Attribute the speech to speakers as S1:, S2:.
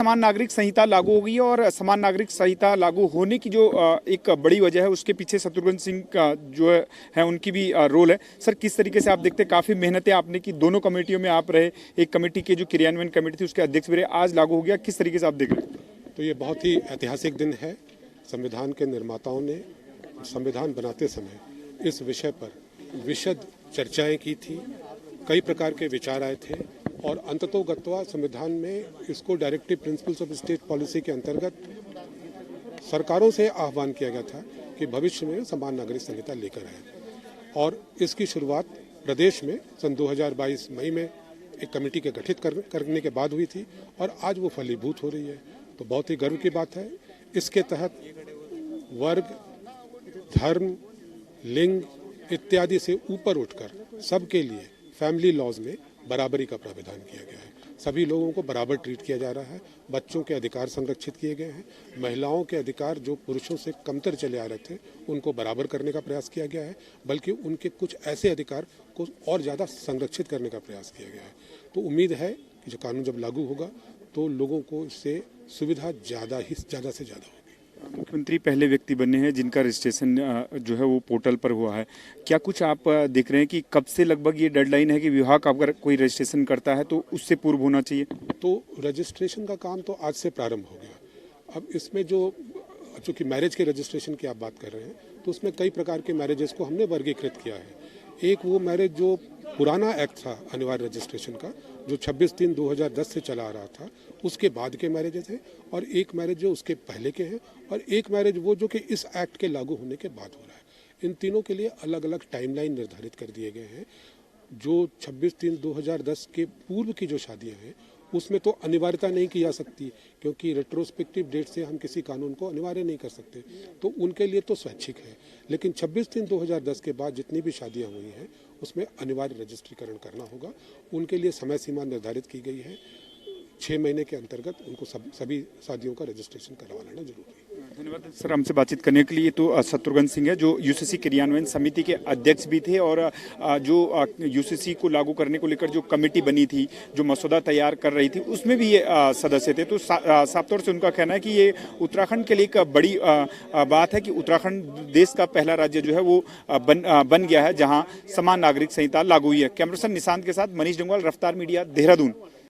S1: समान नागरिक संहिता लागू होगी और समान नागरिक संहिता लागू होने की जो एक बड़ी वजह है उसके पीछे शत्रुघ्न सिंह का जो है उनकी भी रोल है। सर, किस तरीके से आप देखते हैं, काफ़ी मेहनतें आपने की, दोनों कमेटियों में आप रहे, एक कमेटी के जो क्रियान्वयन कमेटी थी उसके अध्यक्ष भी रहे, आज लागू हो गया, किस तरीके से आप देख रहे हैं?
S2: तो ये बहुत ही ऐतिहासिक दिन है। संविधान के निर्माताओं ने संविधान बनाते समय इस विषय पर विशद चर्चाएं की थी, कई प्रकार के विचार आए थे और अंततोगत्वा संविधान में इसको directive principles of state policy के अंतर्गत सरकारों से आह्वान किया गया था कि भविष्य में समान नागरिक संहिता लेकर आए और इसकी शुरुआत प्रदेश में सन 2022 मई में एक कमेटी के गठित करने के बाद हुई थी और आज वो फलीभूत हो रही है। तो बहुत ही गर्व की बात है। इसके तहत वर्ग, धर्म, लिंग इत्यादि से ऊपर उठकर सबके लिए फैमिली लॉज में बराबरी का प्रावधान किया गया है। सभी लोगों को बराबर ट्रीट किया जा रहा है। बच्चों के अधिकार संरक्षित किए गए हैं। महिलाओं के अधिकार जो पुरुषों से कमतर चले आ रहे थे उनको बराबर करने का प्रयास किया गया है, बल्कि उनके कुछ ऐसे अधिकार को और ज़्यादा संरक्षित करने का प्रयास किया गया है। तो उम्मीद है कि जो कानून जब लागू होगा तो लोगों को इससे सुविधा ज़्यादा से ज़्यादा होगी।
S1: मुख्यमंत्री पहले व्यक्ति बने हैं जिनका रजिस्ट्रेशन जो है वो पोर्टल पर हुआ है। क्या कुछ आप देख रहे हैं कि कब से लगभग ये डेडलाइन है कि विभाग अगर कोई रजिस्ट्रेशन करता है तो उससे पूर्व होना चाहिए?
S2: तो रजिस्ट्रेशन का काम तो आज से प्रारंभ हो गया। अब इसमें चूँकि मैरिज के रजिस्ट्रेशन की आप बात कर रहे हैं तो उसमें कई प्रकार के मैरिजेस को हमने वर्गीकृत किया है। एक वो मैरिज जो पुराना एक्ट था अनिवार्य रजिस्ट्रेशन का, जो 26/3/2010 से चला आ रहा था, उसके बाद के मैरिजेस हैं और एक मैरिज जो उसके पहले के हैं और एक मैरिज वो जो कि इस एक्ट के लागू होने के बाद हो रहा है। इन तीनों के लिए अलग अलग टाइमलाइन निर्धारित कर दिए गए हैं। जो 26/3/2010 के पूर्व की जो शादियां हैं उसमें तो अनिवार्यता नहीं की जा सकती, क्योंकि रेट्रोस्पेक्टिव डेट से हम किसी कानून को अनिवार्य नहीं कर सकते, तो उनके लिए तो स्वैच्छिक है। लेकिन 26/3/2010 के बाद जितनी भी शादियां हुई हैं उसमें अनिवार्य रजिस्ट्रीकरण करना होगा। उनके लिए समय सीमा निर्धारित की गई है। 6 महीने के अंतर्गत उनको सभी शादियों का रजिस्ट्रेशन करवा लेना जरूरी है।
S1: धन्यवाद सर, हमसे बातचीत करने के लिए। तो शत्रुघ्न सिंह है जो यूसीसी क्रियान्वयन समिति के अध्यक्ष भी थे और जो यूसीसी को लागू करने को लेकर जो कमेटी बनी थी, जो मसौदा तैयार कर रही थी, उसमें भी ये सदस्य थे। तो साफ तौर से उनका कहना है कि ये उत्तराखंड के लिए एक बड़ी बात है कि उत्तराखंड देश का पहला राज्य जो है वो बन गया है जहाँ समान नागरिक संहिता लागू हुई है। कैमरा पर्सन निशांत के साथ मनीष डंगवाल, रफ्तार मीडिया, देहरादून।